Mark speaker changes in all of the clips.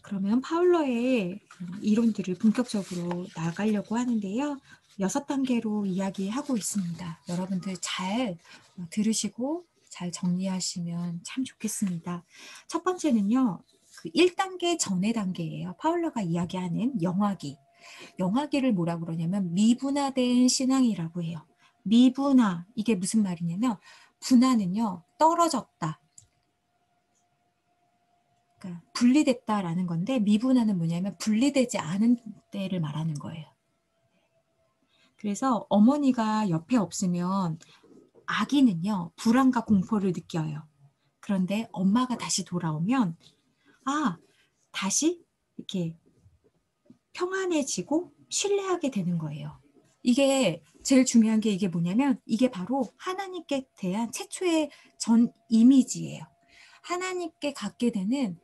Speaker 1: 그러면 파울러의 이론들을 본격적으로 나가려고 하는데요. 6단계로 이야기하고 있습니다. 여러분들 잘 들으시고 잘 정리하시면 참 좋겠습니다. 첫 번째는요. 그 1단계 전의 단계예요. 파울러가 이야기하는 영화기. 영화기를 뭐라 그러냐면 미분화된 신앙이라고 해요. 미분화, 이게 무슨 말이냐면 분화는요. 떨어졌다. 그러니까 분리됐다라는 건데 미분화는 뭐냐면 분리되지 않은 때를 말하는 거예요. 그래서 어머니가 옆에 없으면 아기는요. 불안과 공포를 느껴요. 그런데 엄마가 다시 돌아오면 다시 이렇게 평안해지고 신뢰하게 되는 거예요. 이게 제일 중요한 게 이게 뭐냐면 이게 바로 하나님께 대한 최초의 전 이미지예요. 하나님께 갖게 되는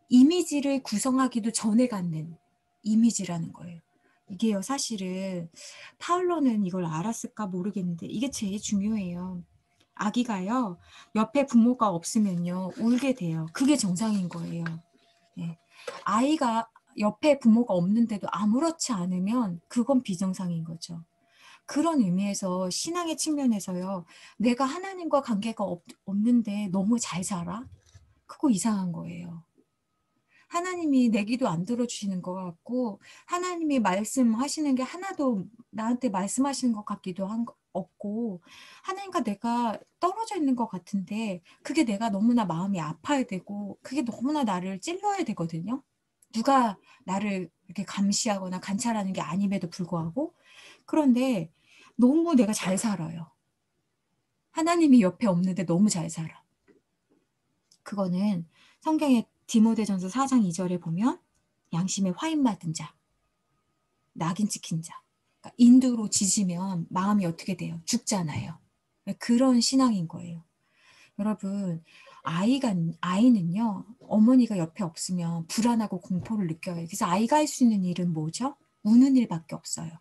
Speaker 1: 이미지를 구성하기도 전에 갖는 이미지라는 거예요. 이게요, 사실은 파울로는 이걸 알았을까 모르겠는데 이게 제일 중요해요. 아기가요, 옆에 부모가 없으면요, 울게 돼요. 그게 정상인 거예요. 네. 아이가 옆에 부모가 없는데도 아무렇지 않으면 그건 비정상인 거죠. 그런 의미에서 신앙의 측면에서요, 내가 하나님과 관계가 없는데 너무 잘 살아? 그거 이상한 거예요. 하나님이 내 기도 안 들어주시는 것 같고 하나님이 말씀하시는 게 하나도 나한테 말씀하시는 것 같기도 없고 하나님과 내가 떨어져 있는 것 같은데 그게 내가 너무나 마음이 아파야 되고 그게 너무나 나를 찔러야 되거든요. 누가 나를 이렇게 감시하거나 관찰하는 게 아님에도 불구하고 그런데 너무 내가 잘 살아요. 하나님이 옆에 없는데 너무 잘 살아. 그거는 성경의 디모데전서 4장 2절에 보면 양심에 화인 받은 자, 낙인 찍힌 자. 그러니까 인두로 지지면 마음이 어떻게 돼요? 죽잖아요. 그런 신앙인 거예요. 여러분, 아이는요, 어머니가 옆에 없으면 불안하고 공포를 느껴요. 그래서 아이가 할 수 있는 일은 뭐죠? 우는 일밖에 없어요.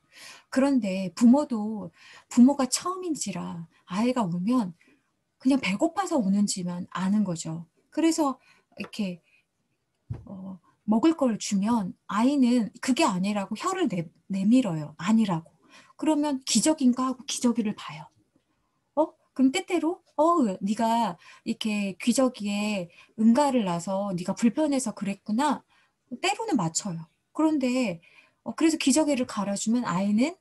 Speaker 1: 그런데 부모가 처음인지라 아이가 울면 그냥 배고파서 우는지만 아는 거죠. 그래서 이렇게 먹을 걸 주면 아이는 그게 아니라고 혀를 내밀어요. 아니라고. 그러면 기저귀인가 하고 기저귀를 봐요. 그럼 때때로 네가 이렇게 기저귀에 응가를 놔서 네가 불편해서 그랬구나. 때로는 맞춰요. 그런데 그래서 기저귀를 갈아주면 아이는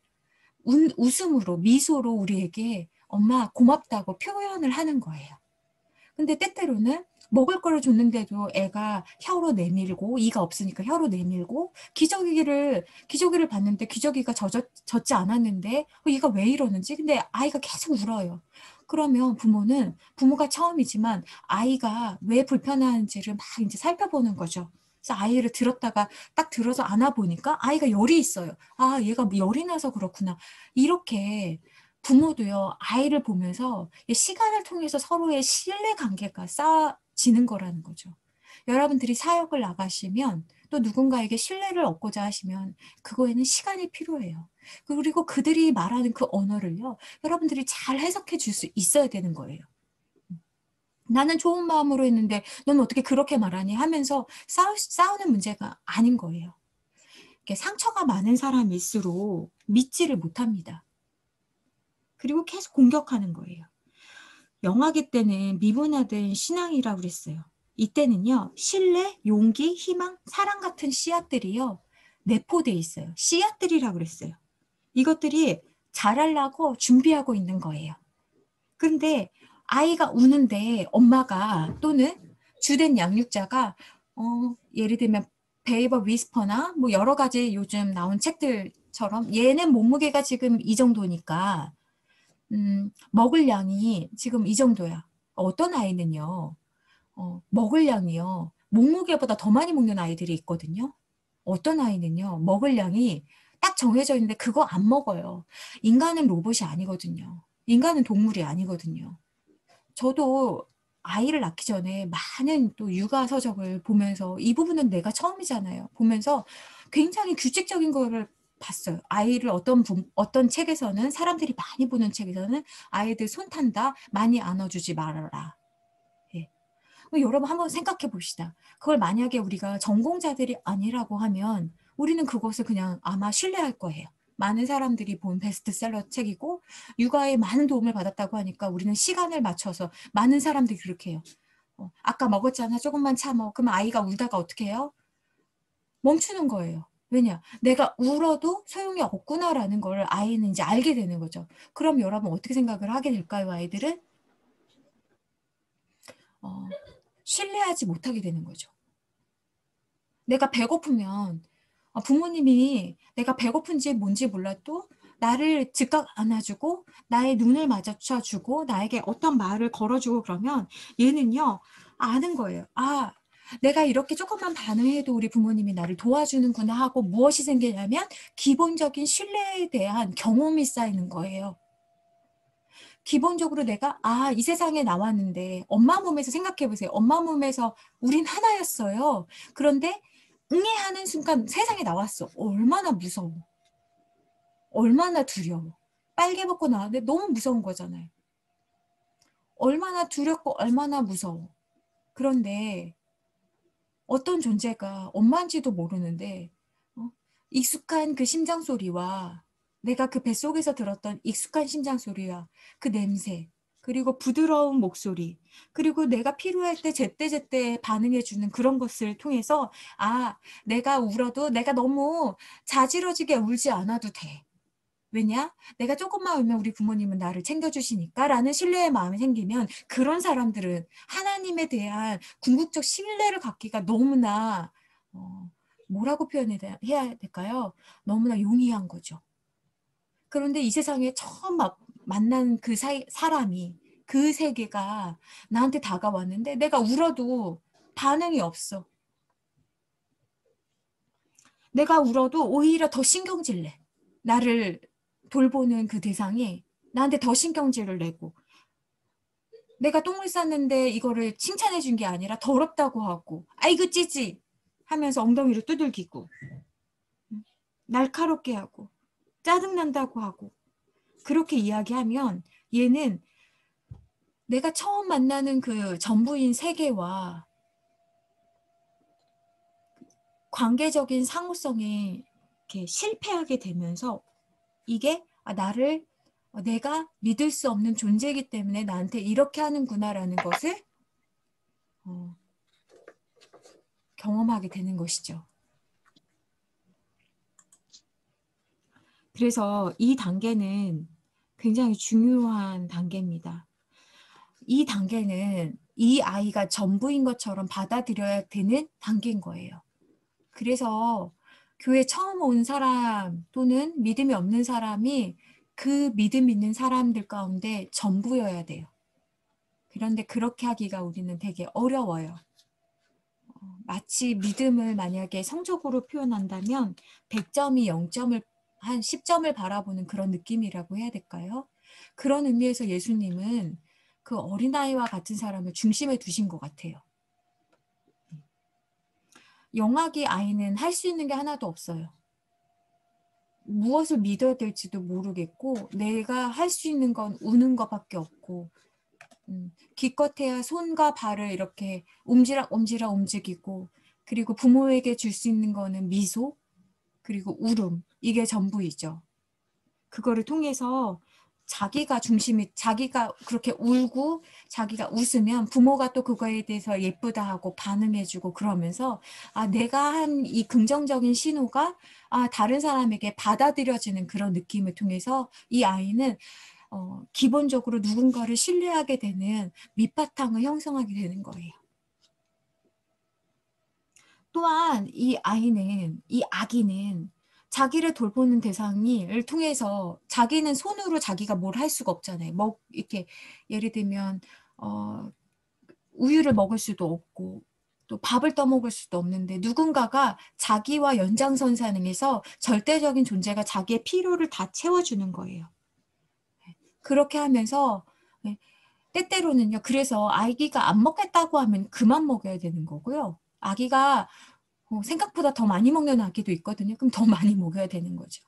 Speaker 1: 웃음으로 미소로 우리에게 엄마 고맙다고 표현을 하는 거예요. 근데 때때로는 먹을 거를 줬는데도 애가 혀로 내밀고 이가 없으니까 혀로 내밀고 기저귀를 봤는데 기저귀가 젖지 않았는데 이가 왜 이러는지 근데 아이가 계속 울어요. 그러면 부모가 처음이지만 아이가 왜 불편한지를 막 이제 살펴보는 거죠. 그래서 아이를 딱 들어서 안아보니까 아이가 열이 있어요. 얘가 열이 나서 그렇구나. 이렇게 부모도요, 아이를 보면서 시간을 통해서 서로의 신뢰 관계가 쌓아지는 거라는 거죠. 여러분들이 사역을 나가시면 또 누군가에게 신뢰를 얻고자 하시면 그거에는 시간이 필요해요. 그리고 그들이 말하는 그 언어를요, 여러분들이 잘 해석해 줄 수 있어야 되는 거예요. 나는 좋은 마음으로 했는데 넌 어떻게 그렇게 말하니 하면서 싸우는 문제가 아닌 거예요. 상처가 많은 사람일수록 믿지를 못합니다. 그리고 계속 공격하는 거예요. 영아기 때는 미분화된 신앙이라고 그랬어요. 이때는요. 신뢰, 용기, 희망, 사랑 같은 씨앗들이요. 내포돼 있어요. 씨앗들이라고 그랬어요. 이것들이 자라려고 준비하고 있는 거예요. 근데 아이가 우는데 엄마가 또는 주된 양육자가 예를 들면 베이버 위스퍼나 뭐 여러 가지 요즘 나온 책들처럼 얘는 몸무게가 지금 이 정도니까 먹을 양이 지금 이 정도야. 어떤 아이는요, 먹을 양이요, 몸무게보다 더 많이 먹는 아이들이 있거든요. 어떤 아이는요, 먹을 양이 딱 정해져 있는데 그거 안 먹어요. 인간은 로봇이 아니거든요. 인간은 동물이 아니거든요. 저도 아이를 낳기 전에 많은 또 육아 서적을 보면서 이 부분은 내가 처음이잖아요. 보면서 굉장히 규칙적인 거를 봤어요. 아이를 어떤 책에서는 사람들이 많이 보는 책에서는 아이들 손 탄다 많이 안아주지 말아라. 예. 여러분 한번 생각해 봅시다. 그걸 만약에 우리가 전공자들이 아니라고 하면 우리는 그것을 그냥 아마 신뢰할 거예요. 많은 사람들이 본 베스트셀러 책이고 육아에 많은 도움을 받았다고 하니까 우리는 시간을 맞춰서 많은 사람들이 그렇게 해요. 아까 먹었잖아. 조금만 참어. 그럼 아이가 울다가 어떻게 해요? 멈추는 거예요. 왜냐? 내가 울어도 소용이 없구나라는 걸 아이는 이제 알게 되는 거죠. 그럼 여러분 어떻게 생각을 하게 될까요, 아이들은? 신뢰하지 못하게 되는 거죠. 내가 배고프면 부모님이 내가 배고픈지 뭔지 몰라도 나를 즉각 안아주고 나의 눈을 마주쳐주고 나에게 어떤 말을 걸어주고 그러면 얘는요 아는 거예요. 아, 내가 이렇게 조금만 반응해도 우리 부모님이 나를 도와주는구나 하고 무엇이 생기냐면 기본적인 신뢰에 대한 경험이 쌓이는 거예요. 기본적으로 내가 이 세상에 나왔는데 엄마 몸에서 생각해 보세요. 엄마 몸에서 우린 하나였어요. 그런데 응애 하는 순간 세상에 나왔어. 얼마나 무서워. 얼마나 두려워. 빨개 벗고 나왔는데 너무 무서운 거잖아요. 얼마나 두렵고 얼마나 무서워. 그런데 어떤 존재가 엄마인지도 모르는데 익숙한 그 심장 소리와 내가 그 뱃속에서 들었던 익숙한 심장 소리와 그 냄새 그리고 부드러운 목소리 그리고 내가 필요할 때 제때제때 반응해주는 그런 것을 통해서 내가 울어도 내가 너무 자지러지게 울지 않아도 돼. 왜냐? 내가 조금만 울면 우리 부모님은 나를 챙겨주시니까 라는 신뢰의 마음이 생기면 그런 사람들은 하나님에 대한 궁극적 신뢰를 갖기가 너무나 뭐라고 표현해야 될까요? 너무나 용이한 거죠. 그런데 이 세상에 처음 만난 그 사람이 그 세계가 나한테 다가왔는데 내가 울어도 반응이 없어. 내가 울어도 오히려 더 신경질 내. 나를 돌보는 그 대상이 나한테 더 신경질을 내고 내가 똥을 쌌는데 이거를 칭찬해 준 게 아니라 더럽다고 하고 아이고 찌지 하면서 엉덩이를 두들기고 날카롭게 하고 짜증난다고 하고 그렇게 이야기하면 얘는 내가 처음 만나는 그 전부인 세계와 관계적인 상호성이 이렇게 실패하게 되면서 이게 나를 내가 믿을 수 없는 존재이기 때문에 나한테 이렇게 하는구나라는 것을 경험하게 되는 것이죠. 그래서 이 단계는 굉장히 중요한 단계입니다. 이 단계는 이 아이가 전부인 것처럼 받아들여야 되는 단계인 거예요. 그래서 교회 처음 온 사람 또는 믿음이 없는 사람이 그 믿음 있는 사람들 가운데 전부여야 돼요. 그런데 그렇게 하기가 우리는 되게 어려워요. 마치 믿음을 만약에 성적으로 표현한다면 100점이 0점을 한 10점을 바라보는 그런 느낌이라고 해야 될까요? 그런 의미에서 예수님은 그 어린아이와 같은 사람을 중심에 두신 것 같아요. 영아기 아이는 할 수 있는 게 하나도 없어요. 무엇을 믿어야 될지도 모르겠고 내가 할 수 있는 건 우는 것밖에 없고 기껏해야 손과 발을 이렇게 옴지락 움직이고 그리고 부모에게 줄 수 있는 거는 미소 그리고 울음 이게 전부이죠. 그거를 통해서 자기가 그렇게 울고 자기가 웃으면 부모가 또 그거에 대해서 예쁘다 하고 반응해주고 그러면서 내가 한 이 긍정적인 신호가 다른 사람에게 받아들여지는 그런 느낌을 통해서 이 아이는 기본적으로 누군가를 신뢰하게 되는 밑바탕을 형성하게 되는 거예요. 또한 이 아기는 자기를 돌보는 대상을 통해서 자기는 손으로 자기가 뭘 할 수가 없잖아요. 이렇게 예를 들면 우유를 먹을 수도 없고 또 밥을 떠먹을 수도 없는데 누군가가 자기와 연장선상에서 절대적인 존재가 자기의 필요를 다 채워주는 거예요. 그렇게 하면서 때때로는요. 그래서 아기가 안 먹겠다고 하면 그만 먹여야 되는 거고요. 아기가 생각보다 더 많이 먹는 아기도 있거든요. 그럼 더 많이 먹여야 되는 거죠.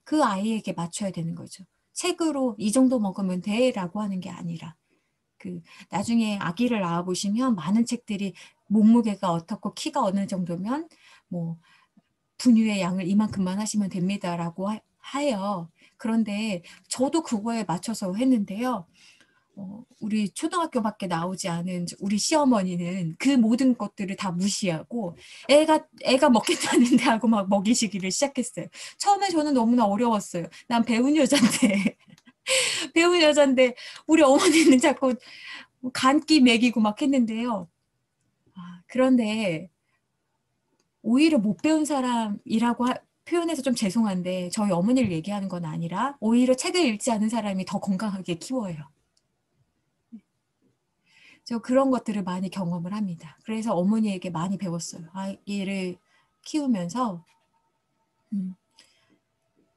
Speaker 1: 그 아이에게 맞춰야 되는 거죠. 책으로 이 정도 먹으면 돼라고 하는 게 아니라 그 나중에 아기를 낳아 보시면 많은 책들이 몸무게가 어떻고 키가 어느 정도면 뭐 분유의 양을 이만큼만 하시면 됩니다라고 해요. 그런데 저도 그거에 맞춰서 했는데요. 우리 초등학교밖에 나오지 않은 우리 시어머니는 그 모든 것들을 다 무시하고 애가 먹겠다는데 하고 막 먹이시기를 시작했어요. 처음에 저는 너무나 어려웠어요. 난 배운 여잔데 배운 여잔데 우리 어머니는 자꾸 간끼 먹이고 막 했는데요. 그런데 오히려 못 배운 사람이라고 표현해서 좀 죄송한데 저희 어머니를 얘기하는 건 아니라 오히려 책을 읽지 않은 사람이 더 건강하게 키워요. 저 그런 것들을 많이 경험을 합니다. 그래서 어머니에게 많이 배웠어요. 아이를 키우면서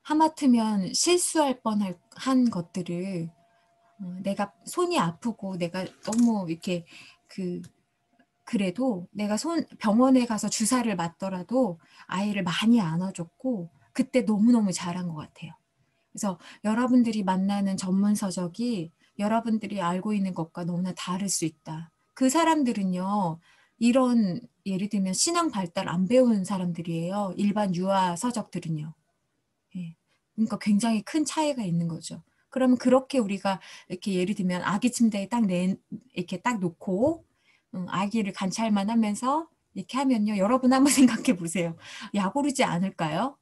Speaker 1: 하마터면 실수할 뻔한 것들을 내가 손이 아프고 내가 너무 이렇게 그래도 내가 병원에 가서 주사를 맞더라도 아이를 많이 안아줬고 그때 너무너무 잘한 것 같아요. 그래서 여러분들이 만나는 전문 서적이 여러분들이 알고 있는 것과 너무나 다를 수 있다. 그 사람들은요, 이런 예를 들면 신앙 발달 안 배운 사람들이에요. 일반 유아 서적들은요. 예. 그러니까 굉장히 큰 차이가 있는 거죠. 그러면 그렇게 우리가 이렇게 예를 들면 아기 침대에 이렇게 딱 놓고 아기를 관찰만 하면서 이렇게 하면요. 여러분 한번 생각해 보세요. 약 오르지 않을까요?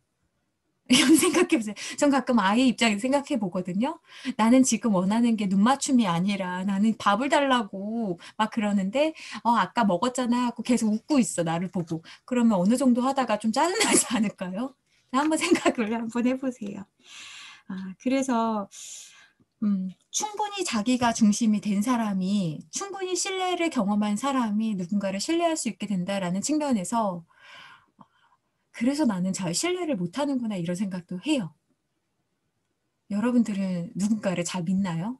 Speaker 1: 이런 생각해 보세요. 전 가끔 아이 입장에서 생각해 보거든요. 나는 지금 원하는 게 눈 맞춤이 아니라 나는 밥을 달라고 막 그러는데 아까 먹었잖아 하고 계속 웃고 있어. 나를 보고. 그러면 어느 정도 하다가 좀 짜증나지 않을까요? 한번 생각을 한번 해보세요. 그래서 충분히 자기가 중심이 된 사람이 충분히 신뢰를 경험한 사람이 누군가를 신뢰할 수 있게 된다라는 측면에서 그래서 나는 잘 신뢰를 못하는구나 이런 생각도 해요. 여러분들은 누군가를 잘 믿나요?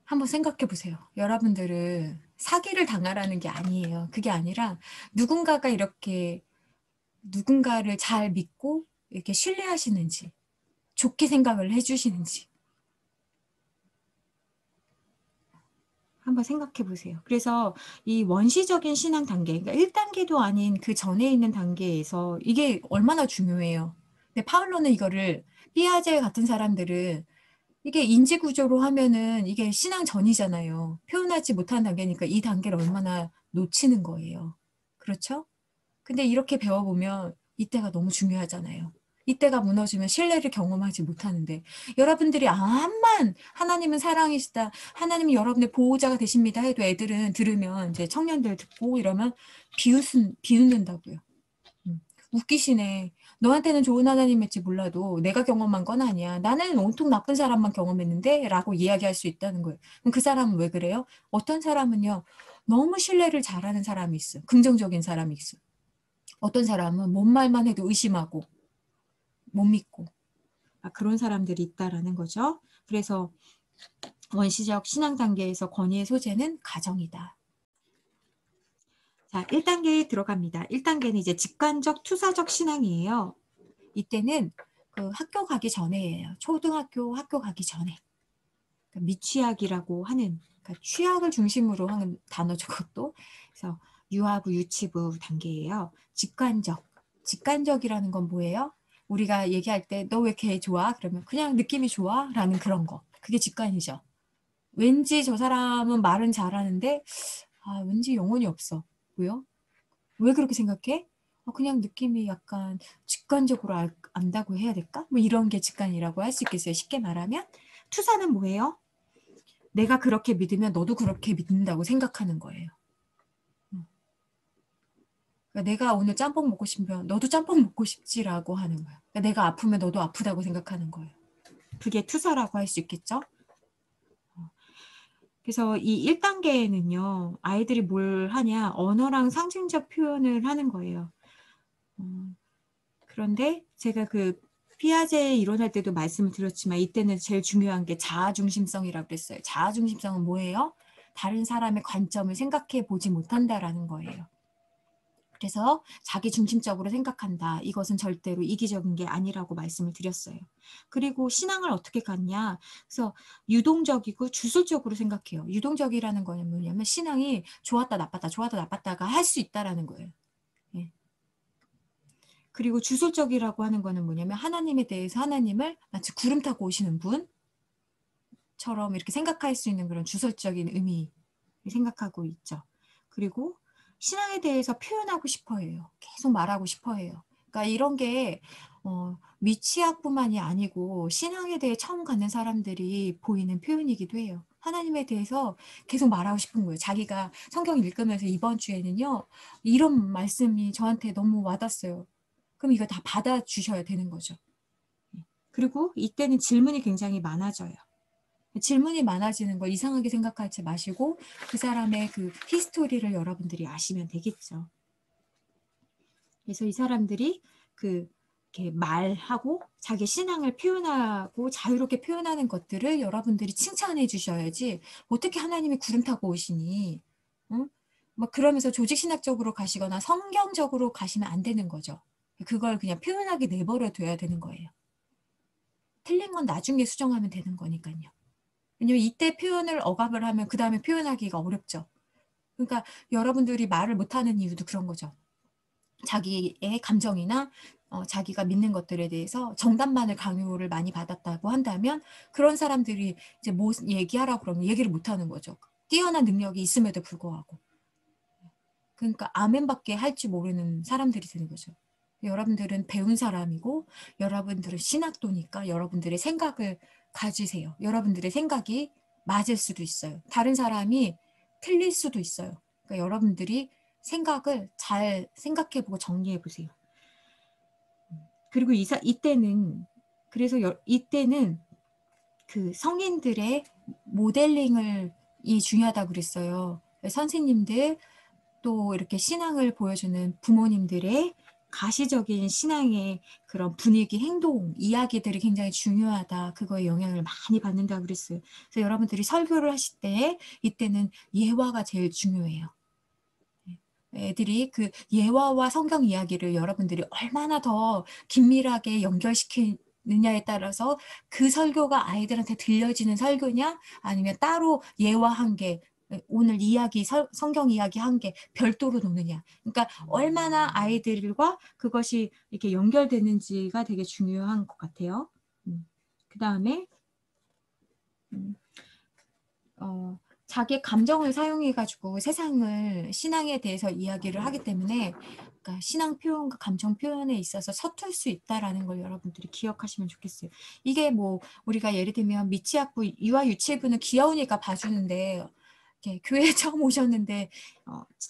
Speaker 1: 한번 생각해 보세요. 여러분들은 사기를 당하라는 게 아니에요. 그게 아니라 누군가가 이렇게 누군가를 잘 믿고 이렇게 신뢰하시는지 좋게 생각을 해주시는지 한번 생각해 보세요. 그래서 이 원시적인 신앙 단계, 그러니까 1단계도 아닌 그 전에 있는 단계에서 이게 얼마나 중요해요. 근데 파울로는 이거를 삐아제 같은 사람들은 이게 인지 구조로 하면은 이게 신앙 전이잖아요. 표현하지 못한 단계니까 이 단계를 얼마나 놓치는 거예요. 그렇죠? 근데 이렇게 배워보면 이때가 너무 중요하잖아요. 이때가 무너지면 신뢰를 경험하지 못하는데 여러분들이 암만 하나님은 사랑이시다. 하나님은 여러분의 보호자가 되십니다. 해도 애들은 들으면 이제 청년들 듣고 이러면 비웃는다고요. 웃기시네. 너한테는 좋은 하나님일지 몰라도 내가 경험한 건 아니야. 나는 온통 나쁜 사람만 경험했는데 라고 이야기할 수 있다는 거예요. 그럼 그 사람은 왜 그래요? 어떤 사람은요. 너무 신뢰를 잘하는 사람이 있어요. 긍정적인 사람이 있어요. 어떤 사람은 뭔 말만 해도 의심하고 못 믿고 그런 사람들이 있다라는 거죠. 그래서 원시적 신앙 단계에서 권위의 소재는 가정이다. 자, 1단계에 들어갑니다. 1단계는 이제 직관적 투사적 신앙이에요. 이때는 그 학교 가기 전에예요. 초등학교 학교 가기 전에. 그러니까 미취학이라고 하는 그러니까 취학을 중심으로 하는 단어죠. 그것도. 그래서 유아부, 유치부 단계예요. 직관적이라는 건 뭐예요? 우리가 얘기할 때 너 왜 걔 좋아? 그러면 그냥 느낌이 좋아? 라는 그런 거. 그게 직관이죠. 왠지 저 사람은 말은 잘하는데 왠지 영혼이 없어. 왜요? 왜 그렇게 생각해? 그냥 느낌이 약간 직관적으로 안다고 해야 될까? 뭐 이런 게 직관이라고 할 수 있겠어요. 쉽게 말하면. 투사는 뭐예요? 내가 그렇게 믿으면 너도 그렇게 믿는다고 생각하는 거예요. 그러니까 내가 오늘 짬뽕 먹고 싶으면 너도 짬뽕 먹고 싶지라고 하는 거예요. 그러니까 내가 아프면 너도 아프다고 생각하는 거예요. 그게 투사라고 할 수 있겠죠? 그래서 이 1단계에는요. 아이들이 뭘 하냐. 언어랑 상징적 표현을 하는 거예요. 그런데 제가 그 피아제 이론할 때도 말씀을 드렸지만 이때는 제일 중요한 게 자아중심성이라고 그랬어요. 자아중심성은 뭐예요? 다른 사람의 관점을 생각해 보지 못한다라는 거예요. 그래서 자기 중심적으로 생각한다. 이것은 절대로 이기적인 게 아니라고 말씀을 드렸어요. 그리고 신앙을 어떻게 갖냐. 그래서 유동적이고 주술적으로 생각해요. 유동적이라는 거는 뭐냐면 신앙이 좋았다 나빴다 좋았다 나빴다가 할 수 있다라는 거예요. 예. 그리고 주술적이라고 하는 거는 뭐냐면 하나님에 대해서 하나님을 마치 구름 타고 오시는 분처럼 이렇게 생각할 수 있는 그런 주술적인 의미 생각하고 있죠. 그리고 신앙에 대해서 표현하고 싶어 해요. 계속 말하고 싶어 해요. 그러니까 이런 게 미취학뿐만이 아니고 신앙에 대해 처음 갖는 사람들이 보이는 표현이기도 해요. 하나님에 대해서 계속 말하고 싶은 거예요. 자기가 성경 읽으면서 이번 주에는요. 이런 말씀이 저한테 너무 와닿았어요. 그럼 이거 다 받아주셔야 되는 거죠. 그리고 이때는 질문이 굉장히 많아져요. 질문이 많아지는 걸 이상하게 생각하지 마시고 그 사람의 그 히스토리를 여러분들이 아시면 되겠죠. 그래서 이 사람들이 이렇게 말하고 자기 신앙을 표현하고 자유롭게 표현하는 것들을 여러분들이 칭찬해 주셔야지 어떻게 하나님이 구름 타고 오시니? 응? 막 그러면서 조직신학적으로 가시거나 성경적으로 가시면 안 되는 거죠. 그걸 그냥 표현하게 내버려 둬야 되는 거예요. 틀린 건 나중에 수정하면 되는 거니까요. 왜냐면 이때 표현을 억압을 하면 그 다음에 표현하기가 어렵죠. 그러니까 여러분들이 말을 못하는 이유도 그런 거죠. 자기의 감정이나 자기가 믿는 것들에 대해서 정답만을 강요를 많이 받았다고 한다면 그런 사람들이 이제 뭐 얘기하라고 그러면 얘기를 못하는 거죠. 뛰어난 능력이 있음에도 불구하고. 그러니까 아멘밖에 할 줄 모르는 사람들이 되는 거죠. 여러분들은 배운 사람이고 여러분들은 신학도니까 여러분들의 생각을 가지세요. 여러분들의 생각이 맞을 수도 있어요. 다른 사람이 틀릴 수도 있어요. 그러니까 여러분들이 생각을 잘 생각해보고 정리해보세요. 그리고 이때는 그래서 이때는 그 성인들의 모델링을 중요하다고 그랬어요. 선생님들 또 이렇게 신앙을 보여주는 부모님들의 가시적인 신앙의 그런 분위기, 행동, 이야기들이 굉장히 중요하다. 그거에 영향을 많이 받는다고 그랬어요. 그래서 여러분들이 설교를 하실 때 이때는 예화가 제일 중요해요. 애들이 그 예화와 성경 이야기를 여러분들이 얼마나 더 긴밀하게 연결시키느냐에 따라서 그 설교가 아이들한테 들려지는 설교냐 아니면 따로 예화한 게 오늘 이야기 성경 이야기 한 게 별도로 노느냐. 그러니까 얼마나 아이들과 그것이 이렇게 연결되는지가 되게 중요한 것 같아요. 그 다음에 자기의 감정을 사용해가지고 세상을 신앙에 대해서 이야기를 하기 때문에 그러니까 신앙 표현과 감정 표현에 있어서 서툴 수 있다라는 걸 여러분들이 기억하시면 좋겠어요. 이게 뭐 우리가 예를 들면 미취학부, 유아 유치부는 귀여우니까 봐주는데 교회에 처음 오셨는데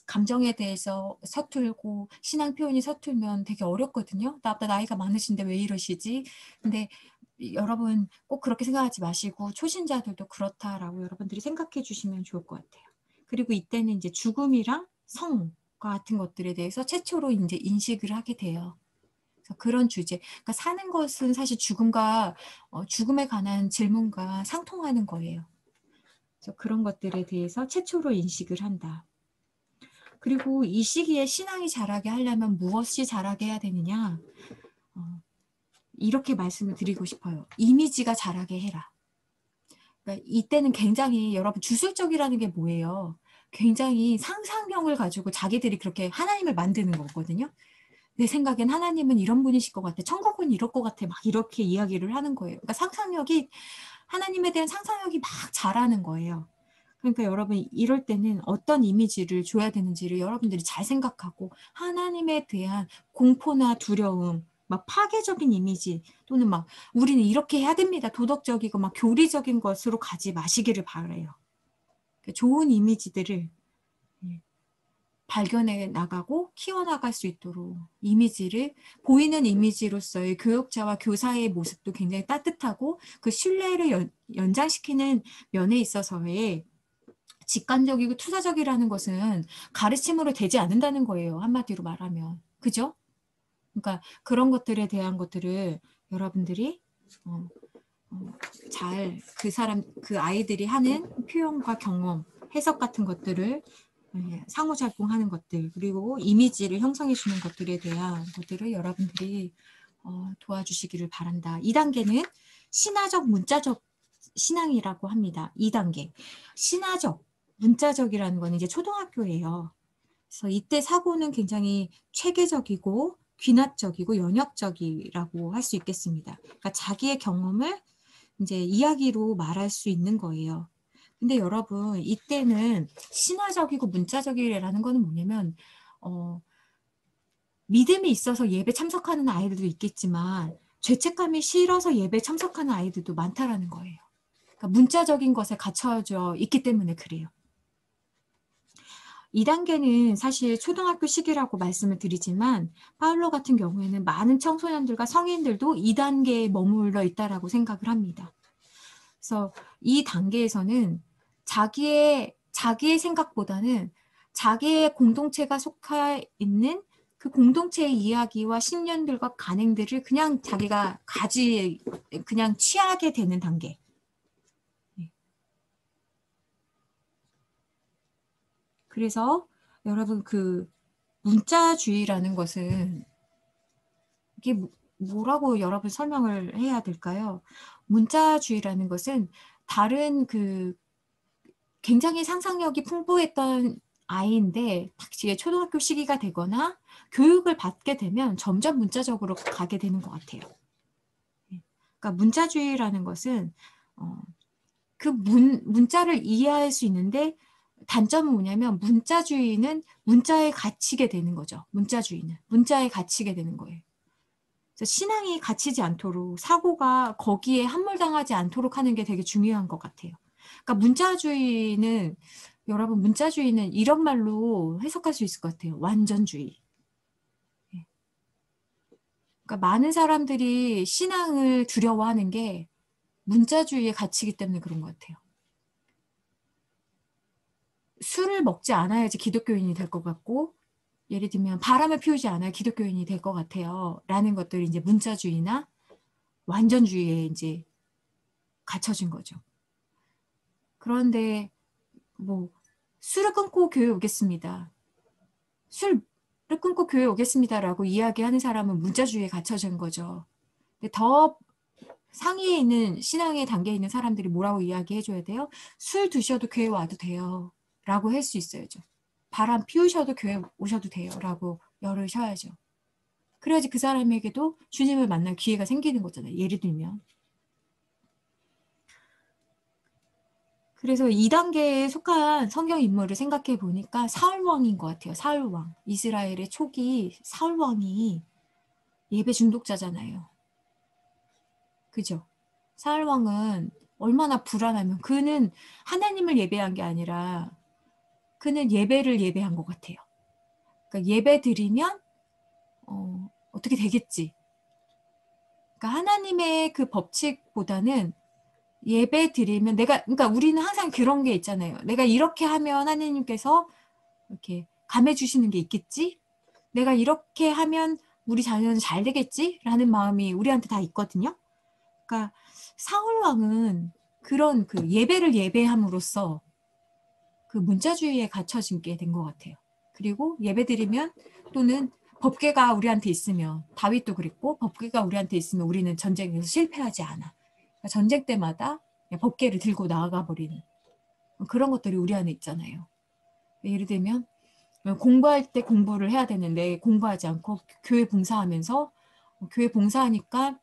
Speaker 1: 감정에 대해서 서툴고 신앙 표현이 서툴면 되게 어렵거든요. 나보다 나이가 많으신데 왜 이러시지? 근데 여러분 꼭 그렇게 생각하지 마시고 초신자들도 그렇다라고 여러분들이 생각해 주시면 좋을 것 같아요. 그리고 이때는 이제 죽음이랑 성과 같은 것들에 대해서 최초로 이제 인식을 하게 돼요. 그래서 그런 주제, 그러니까 사는 것은 사실 죽음과 죽음에 관한 질문과 상통하는 거예요. 그래서 그런 것들에 대해서 최초로 인식을 한다. 그리고 이 시기에 신앙이 자라게 하려면 무엇이 자라게 해야 되느냐? 이렇게 말씀을 드리고 싶어요. 이미지가 자라게 해라. 그러니까 이때는 굉장히 여러분 주술적이라는 게 뭐예요? 굉장히 상상력을 가지고 자기들이 그렇게 하나님을 만드는 거거든요. 내 생각엔 하나님은 이런 분이실 것 같아. 천국은 이럴 것 같아. 막 이렇게 이야기를 하는 거예요. 그러니까 상상력이 하나님에 대한 상상력이 막 자라는 거예요. 그러니까 여러분 이럴 때는 어떤 이미지를 줘야 되는지를 여러분들이 잘 생각하고 하나님에 대한 공포나 두려움, 막 파괴적인 이미지 또는 막 우리는 이렇게 해야 됩니다. 도덕적이고 막 교리적인 것으로 가지 마시기를 바라요. 좋은 이미지들을 발견해 나가고 키워나갈 수 있도록 이미지를 보이는 이미지로서의 교육자와 교사의 모습도 굉장히 따뜻하고 그 신뢰를 연장시키는 면에 있어서의 직관적이고 투사적이라는 것은 가르침으로 되지 않는다는 거예요. 한마디로 말하면. 그죠? 그러니까 그런 것들에 대한 것들을 여러분들이 잘 그 아이들이 하는 표현과 경험, 해석 같은 것들을 상호작용하는 것들, 그리고 이미지를 형성해 주는 것들에 대한 것들을 여러분들이 도와주시기를 바란다. 2단계는 신화적, 문자적 신앙이라고 합니다. 2단계. 신화적, 문자적이라는 건 이제 초등학교예요. 그래서 이때 사고는 굉장히 체계적이고 귀납적이고 연역적이라고 할 수 있겠습니다. 그러니까 자기의 경험을 이제 이야기로 말할 수 있는 거예요. 근데 여러분, 이때는 신화적이고 문자적이라는 거는 뭐냐면 믿음이 있어서 예배 참석하는 아이들도 있겠지만 죄책감이 싫어서 예배 참석하는 아이들도 많다라는 거예요. 그러니까 문자적인 것에 갇혀져 있기 때문에 그래요. 2단계는 사실 초등학교 시기라고 말씀을 드리지만 파울로 같은 경우에는 많은 청소년들과 성인들도 2단계에 머물러 있다라고 생각을 합니다. 그래서 이 단계에서는 자기의 생각보다는 자기의 공동체가 속해 있는 그 공동체의 이야기와 신념들과 간행들을 그냥 자기가 그냥 취하게 되는 단계. 그래서 여러분 그 문자주의라는 것은 이게 뭐라고 여러분 설명을 해야 될까요? 문자주의라는 것은 다른 그 굉장히 상상력이 풍부했던 아이인데 이제 초등학교 시기가 되거나 교육을 받게 되면 점점 문자적으로 가게 되는 것 같아요. 그러니까 문자주의라는 것은 그 문자를 이해할 수 있는데 단점은 뭐냐면 문자주의는 문자에 갇히게 되는 거죠. 문자주의는 문자에 갇히게 되는 거예요. 그래서 신앙이 갇히지 않도록 사고가 거기에 함몰당하지 않도록 하는 게 되게 중요한 것 같아요. 그러니까 여러분 문자주의는 이런 말로 해석할 수 있을 것 같아요. 완전주의. 그러니까 많은 사람들이 신앙을 두려워하는 게 문자주의에 갇히기 때문에 그런 것 같아요. 술을 먹지 않아야지 기독교인이 될 것 같고, 예를 들면 바람을 피우지 않아야 기독교인이 될 것 같아요. 라는 것들이 이제 문자주의나 완전주의에 이제 갇혀진 거죠. 그런데 뭐 술을 끊고 교회 오겠습니다. 술을 끊고 교회 오겠습니다라고 이야기하는 사람은 문자주의에 갇혀진 거죠. 근데 더 상위에 있는 신앙의 단계에 있는 사람들이 뭐라고 이야기해줘야 돼요? 술 드셔도 교회 와도 돼요. 라고 할 수 있어야죠. 바람 피우셔도 교회 오셔도 돼요. 라고 열으셔야죠. 그래야지 그 사람에게도 주님을 만날 기회가 생기는 거잖아요. 예를 들면. 그래서 2단계에 속한 성경 인물을 생각해 보니까 사울왕인 것 같아요. 사울왕. 이스라엘의 초기 사울왕이 예배 중독자잖아요. 그죠? 사울왕은 얼마나 불안하면 그는 하나님을 예배한 게 아니라 그는 예배를 예배한 것 같아요. 그러니까 예배 드리면 어떻게 되겠지. 그러니까 하나님의 그 법칙보다는 예배 드리면 그러니까 우리는 항상 그런 게 있잖아요. 내가 이렇게 하면 하나님께서 이렇게 감해 주시는 게 있겠지? 내가 이렇게 하면 우리 자녀는 잘 되겠지? 라는 마음이 우리한테 다 있거든요. 그러니까 사울 왕은 그런 그 예배를 예배함으로써 그 문자주의에 갇혀지게 된 것 같아요. 그리고 예배 드리면 또는 법궤가 우리한테 있으면 다윗도 그랬고 법궤가 우리한테 있으면 우리는 전쟁에서 실패하지 않아. 그러니까 전쟁 때마다 법궤를 들고 나아가 버리는 그런 것들이 우리 안에 있잖아요. 예를 들면 공부할 때 공부를 해야 되는데 공부하지 않고 교회 봉사하면서 교회 봉사하니까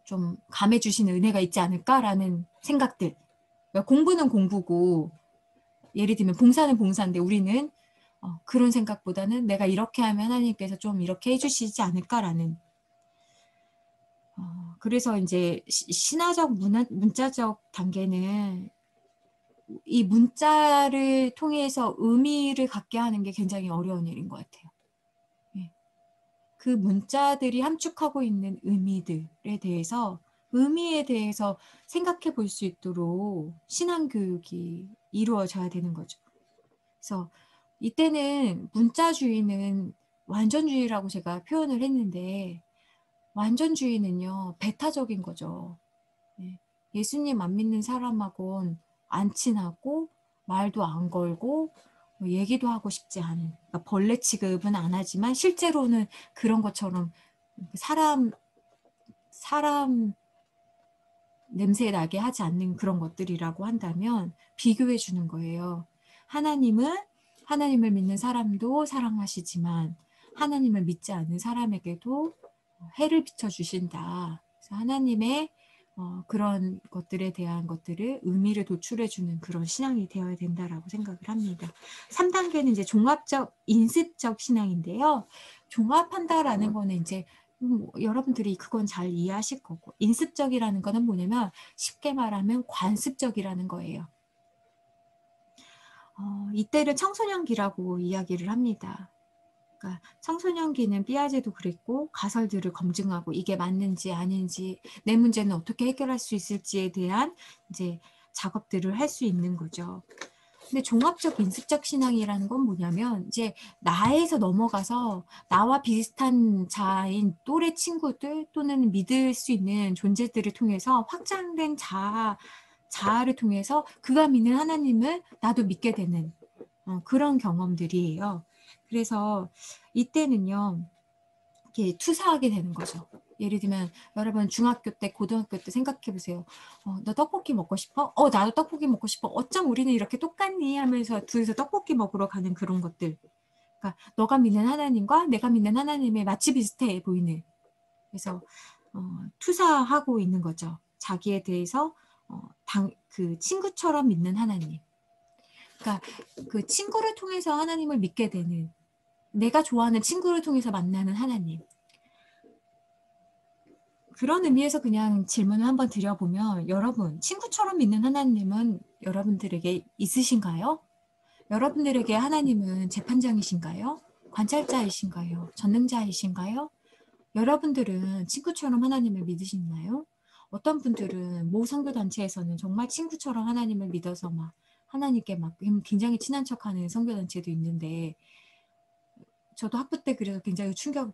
Speaker 1: 좀 감해 주시는 은혜가 있지 않을까라는 생각들. 그러니까 공부는 공부고 예를 들면 봉사는 봉사인데 우리는 그런 생각보다는 내가 이렇게 하면 하나님께서 좀 이렇게 해주시지 않을까라는 그래서 이제 신화적 문자적 단계는 이 문자를 통해서 의미를 갖게 하는 게 굉장히 어려운 일인 것 같아요. 예. 그 문자들이 함축하고 있는 의미들에 대해서 의미에 대해서 생각해 볼 수 있도록 신앙교육이 이루어져야 되는 거죠. 그래서 이때는 문자주의는 완전주의라고 제가 표현을 했는데 완전주의는요 배타적인 거죠. 예수님 안 믿는 사람하고는 안 친하고 말도 안 걸고 뭐 얘기도 하고 싶지 않은, 그러니까 벌레 취급은 안 하지만 실제로는 그런 것처럼 사람 냄새 나게 하지 않는 그런 것들이라고 한다면 비교해 주는 거예요. 하나님을 믿는 사람도 사랑하시지만 하나님을 믿지 않는 사람에게도 해를 비춰주신다. 그래서 하나님의 그런 것들에 대한 것들을 의미를 도출해주는 그런 신앙이 되어야 된다라고 생각을 합니다. 3단계는 이제 종합적, 인습적 신앙인데요. 종합한다라는 거는 이제 여러분들이 그건 잘 이해하실 거고, 인습적이라는 거는 뭐냐면 쉽게 말하면 관습적이라는 거예요. 이때를 청소년기라고 이야기를 합니다. 그러니까 청소년기는 삐아제도 그랬고 가설들을 검증하고 이게 맞는지 아닌지 내 문제는 어떻게 해결할 수 있을지에 대한 이제 작업들을 할 수 있는 거죠. 근데 종합적 인습적 신앙이라는 건 뭐냐면 이제 나에서 넘어가서 나와 비슷한 자인 또래 친구들 또는 믿을 수 있는 존재들을 통해서 확장된 자아를 통해서 그가 믿는 하나님을 나도 믿게 되는 그런 경험들이에요. 그래서 이때는요, 이렇게 투사하게 되는 거죠. 예를 들면 여러분 중학교 때, 고등학교 때 생각해 보세요. 너 떡볶이 먹고 싶어? 나도 떡볶이 먹고 싶어. 어쩜 우리는 이렇게 똑같니? 하면서 둘이서 떡볶이 먹으러 가는 그런 것들. 그러니까 너가 믿는 하나님과 내가 믿는 하나님의 마치 비슷해 보이는. 그래서 투사하고 있는 거죠. 자기에 대해서 그 친구처럼 믿는 하나님. 그러니까 그 친구를 통해서 하나님을 믿게 되는, 내가 좋아하는 친구를 통해서 만나는 하나님. 그런 의미에서 그냥 질문을 한번 드려보면, 여러분, 친구처럼 믿는 하나님은 여러분들에게 있으신가요? 여러분들에게 하나님은 재판장이신가요? 관찰자이신가요? 전능자이신가요? 여러분들은 친구처럼 하나님을 믿으시나요? 어떤 분들은 모 선교단체에서는 정말 친구처럼 하나님을 믿어서 막 하나님께 막 굉장히 친한 척하는 선교단체도 있는데, 저도 학부 때 그래서 굉장히 충격을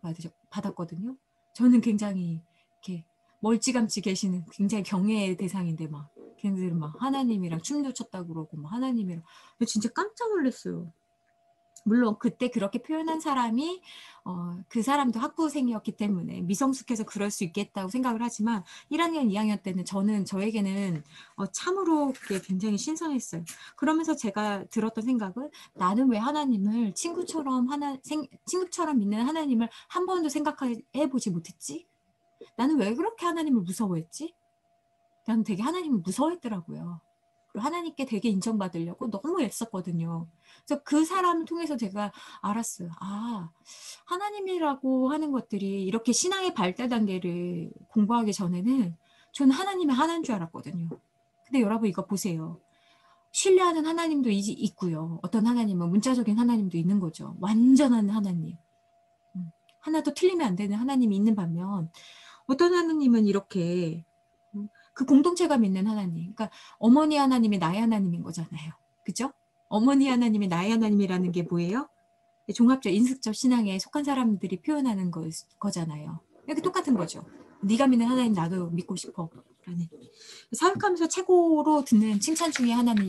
Speaker 1: 받았거든요. 저는 굉장히 이렇게 멀찌감치 계시는 굉장히 경외의 대상인데 막 걔네들은 막 하나님이랑 춤도 췄다 그러고 막 하나님이랑 진짜 깜짝 놀랐어요. 물론 그때 그렇게 표현한 사람이 그 사람도 학부생이었기 때문에 미성숙해서 그럴 수 있겠다고 생각을 하지만 1학년, 2학년 때는 저에게는 참으로 그게 굉장히 신선했어요. 그러면서 제가 들었던 생각은 나는 왜 하나님을 친구처럼 믿는 하나님을 한 번도 생각해보지 못했지? 나는 왜 그렇게 하나님을 무서워했지? 나는 되게 하나님을 무서워했더라고요. 하나님께 되게 인정받으려고 너무 애썼거든요. 그래서 그 사람을 통해서 제가 알았어요. 하나님이라고 하는 것들이 이렇게 신앙의 발달 단계를 공부하기 전에는 저는 하나님의 하나인 줄 알았거든요. 근데 여러분 이거 보세요. 신뢰하는 하나님도 있고요. 어떤 하나님은 문자적인 하나님도 있는 거죠. 완전한 하나님. 하나도 틀리면 안 되는 하나님이 있는 반면 어떤 하나님은 이렇게 그 공동체가 믿는 하나님. 그러니까 어머니 하나님이 나의 하나님인 거잖아요. 그죠? 어머니 하나님이 나의 하나님이라는 게 뭐예요? 종합적 인습적 신앙에 속한 사람들이 표현하는 거잖아요. 이렇게 똑같은 거죠. 네가 믿는 하나님 나도 믿고 싶어. 라는. 사역하면서 최고로 듣는 칭찬 중에 하나는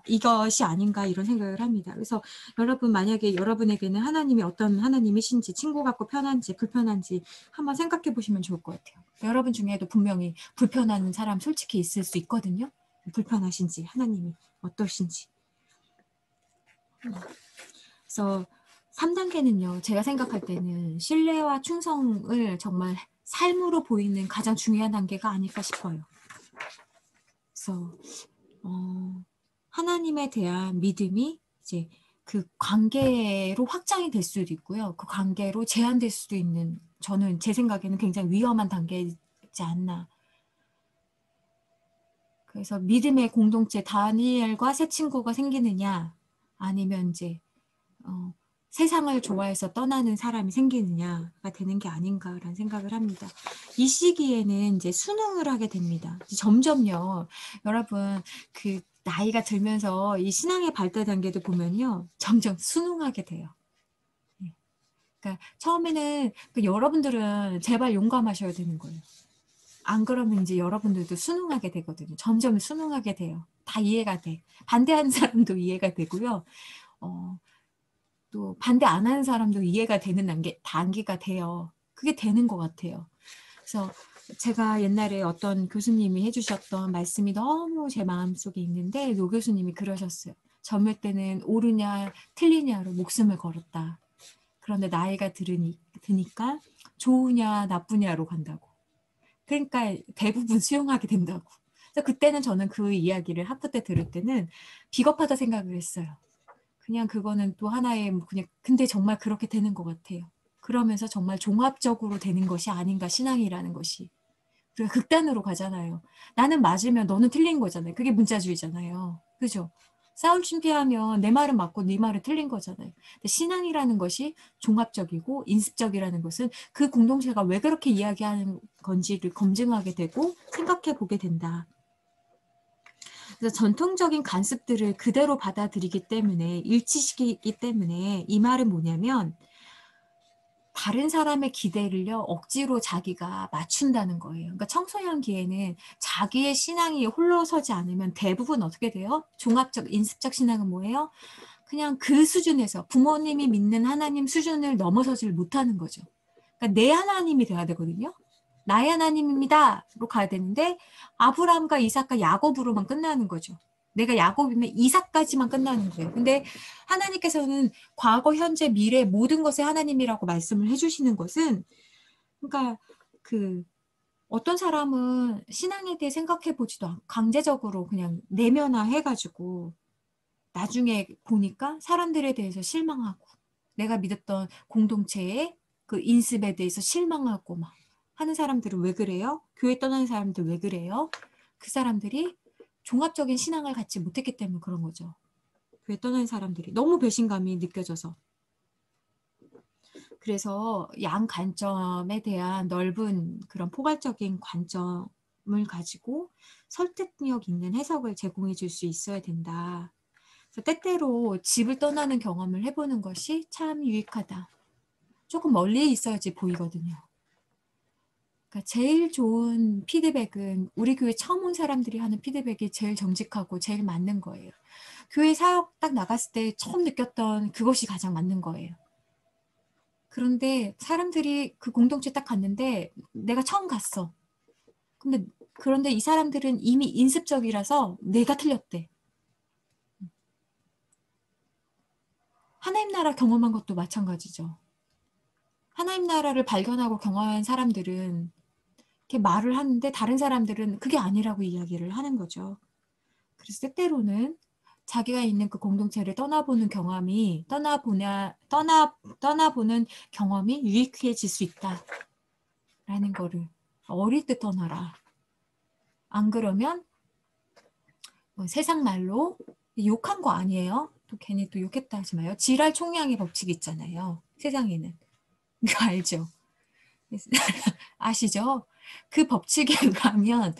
Speaker 1: 이것이 아닌가 이런 생각을 합니다. 그래서 여러분 만약에 여러분에게는 하나님이 어떤 하나님이신지 친구 같고 편한지 불편한지 한번 생각해 보시면 좋을 것 같아요. 여러분 중에도 분명히 불편한 사람 솔직히 있을 수 있거든요. 불편하신지 하나님이 어떠신지. 그래서 3단계는요. 제가 생각할 때는 신뢰와 충성을 정말 삶으로 보이는 가장 중요한 단계가 아닐까 싶어요. 그래서 하나님에 대한 믿음이 이제 그 관계로 확장이 될 수도 있고요. 그 관계로 제한될 수도 있는, 저는 제 생각에는 굉장히 위험한 단계이지 않나. 그래서 믿음의 공동체 다니엘과 새 친구가 생기느냐, 아니면 이제 세상을 좋아해서 떠나는 사람이 생기느냐가 되는 게 아닌가라는 생각을 합니다. 이 시기에는 이제 수능을 하게 됩니다. 점점요, 여러분 그 나이가 들면서 이 신앙의 발달 단계도 보면요, 점점 수능하게 돼요. 그러니까 처음에는 여러분들은 제발 용감하셔야 되는 거예요. 안 그러면 이제 여러분들도 수능하게 되거든요. 점점 수능하게 돼요. 다 이해가 돼. 반대하는 사람도 이해가 되고요. 또 반대 안 하는 사람도 이해가 되는 단계가 돼요. 그게 되는 것 같아요. 그래서 제가 옛날에 어떤 교수님이 해주셨던 말씀이 너무 제 마음속에 있는데 노 교수님이 그러셨어요. 젊을 때는 옳으냐 틀리냐로 목숨을 걸었다. 그런데 나이가 드니까 좋으냐 나쁘냐로 간다고. 그러니까 대부분 수용하게 된다고. 그래서 그때는 저는 그 이야기를 학부 때 들을 때는 비겁하다 생각을 했어요. 그냥 그거는 또 하나의 그냥 근데 정말 그렇게 되는 것 같아요. 그러면서 정말 종합적으로 되는 것이 아닌가 신앙이라는 것이. 우리가 극단으로 가잖아요. 나는 맞으면 너는 틀린 거잖아요. 그게 문자주의잖아요. 그죠? 싸울 준비하면 내 말은 맞고 네 말은 틀린 거잖아요. 근데 신앙이라는 것이 종합적이고 인습적이라는 것은 그 공동체가 왜 그렇게 이야기하는 건지를 검증하게 되고 생각해 보게 된다. 그래서 전통적인 관습들을 그대로 받아들이기 때문에 일치시키기 때문에 이 말은 뭐냐면 다른 사람의 기대를요 억지로 자기가 맞춘다는 거예요. 그러니까 청소년기에는 자기의 신앙이 홀로 서지 않으면 대부분 어떻게 돼요? 종합적, 인습적 신앙은 뭐예요? 그냥 그 수준에서 부모님이 믿는 하나님 수준을 넘어서지를 못하는 거죠. 그러니까 내 하나님이 돼야 되거든요. 나의 하나님입니다로 가야 되는데 아브라함과 이삭과 야곱으로만 끝나는 거죠. 내가 야곱이면 이삭까지만 끝나는 거예요. 근데 하나님께서는 과거, 현재, 미래 모든 것의 하나님이라고 말씀을 해주시는 것은 그러니까 그 어떤 사람은 신앙에 대해 생각해 보지도 않고 강제적으로 그냥 내면화해가지고 나중에 보니까 사람들에 대해서 실망하고 내가 믿었던 공동체의 그 인습에 대해서 실망하고 막 하는 사람들은 왜 그래요? 교회 떠나는 사람들 왜 그래요? 그 사람들이 종합적인 신앙을 갖지 못했기 때문에 그런 거죠. 교회 떠나는 사람들이 너무 배신감이 느껴져서. 그래서 양 관점에 대한 넓은 그런 포괄적인 관점을 가지고 설득력 있는 해석을 제공해 줄 수 있어야 된다. 그래서 때때로 집을 떠나는 경험을 해보는 것이 참 유익하다. 조금 멀리 있어야지 보이거든요. 그러니까 제일 좋은 피드백은 우리 교회 처음 온 사람들이 하는 피드백이 제일 정직하고 제일 맞는 거예요. 교회 사역 딱 나갔을 때 처음 느꼈던 그것이 가장 맞는 거예요. 그런데 사람들이 그 공동체 딱 갔는데 내가 처음 갔어. 그런데 이 사람들은 이미 인습적이라서 내가 틀렸대. 하나님 나라 경험한 것도 마찬가지죠. 하나님 나라를 발견하고 경험한 사람들은 이렇게 말을 하는데 다른 사람들은 그게 아니라고 이야기를 하는 거죠. 그래서 때때로는 자기가 있는 그 공동체를 떠나보는 경험이 유익해질 수 있다라는 거를 어릴 때 떠나라. 안 그러면 뭐 세상 말로 욕한 거 아니에요? 또 괜히 또 욕했다 하지 마요. 지랄 총량의 법칙이 있잖아요. 세상에는. 이거 알죠? 아시죠? 그 법칙에 의하면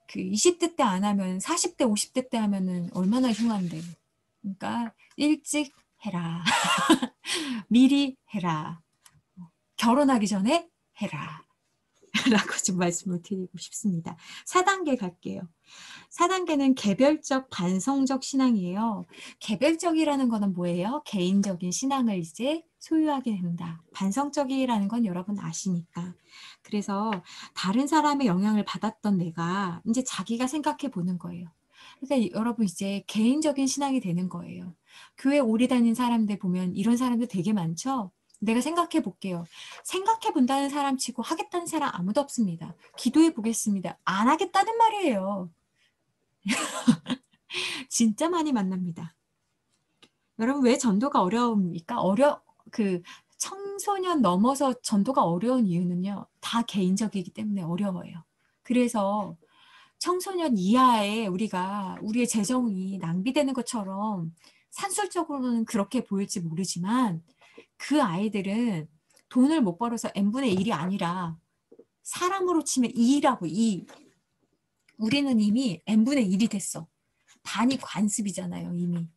Speaker 1: 그 20대 때 안 하면 40대, 50대 때 하면은 얼마나 흉한데. 그러니까 일찍 해라. 미리 해라. 결혼하기 전에 해라. 라고 좀 말씀을 드리고 싶습니다. 4단계 갈게요. 4단계는 개별적 반성적 신앙이에요. 개별적이라는 거는 뭐예요? 개인적인 신앙을 이제 소유하게 된다. 반성적이라는 건 여러분 아시니까. 그래서 다른 사람의 영향을 받았던 내가 이제 자기가 생각해 보는 거예요. 그러니까 여러분 이제 개인적인 신앙이 되는 거예요. 교회 오래 다닌 사람들 보면 이런 사람들 되게 많죠? 내가 생각해 볼게요. 생각해 본다는 사람 치고 하겠다는 사람 아무도 없습니다. 기도해 보겠습니다. 안 하겠다는 말이에요. 진짜 많이 만납니다. 여러분 왜 전도가 어려웁니까? 청소년 넘어서 전도가 어려운 이유는요. 다 개인적이기 때문에 어려워요. 그래서 청소년 이하에 우리의 재정이 낭비되는 것처럼 산술적으로는 그렇게 보일지 모르지만 그 아이들은 돈을 못 벌어서 n분의 1이 아니라 사람으로 치면 2라고 2. 우리는 이미 n분의 1이 됐어. 반이 관습이잖아요, 이미.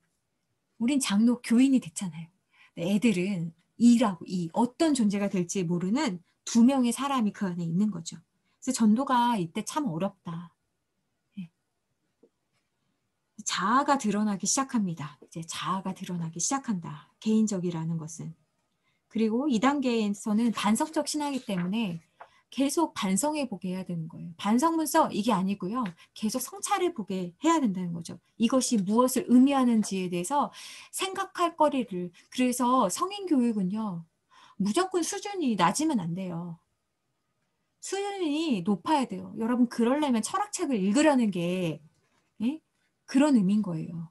Speaker 1: 우린 장로 교인이 됐잖아요. 애들은 2라고 2. 어떤 존재가 될지 모르는 2명의 사람이 그 안에 있는 거죠. 그래서 전도가 이때 참 어렵다. 자아가 드러나기 시작합니다. 이제 자아가 드러나기 시작한다. 개인적이라는 것은. 그리고 2단계에서는 반성적 신앙이기 때문에 계속 반성해 보게 해야 되는 거예요. 반성문서 이게 아니고요. 계속 성찰해 보게 해야 된다는 거죠. 이것이 무엇을 의미하는지에 대해서 생각할 거리를. 그래서 성인 교육은요. 무조건 수준이 낮으면 안 돼요. 수준이 높아야 돼요. 여러분 그러려면 철학책을 읽으라는 게 예? 그런 의미인 거예요.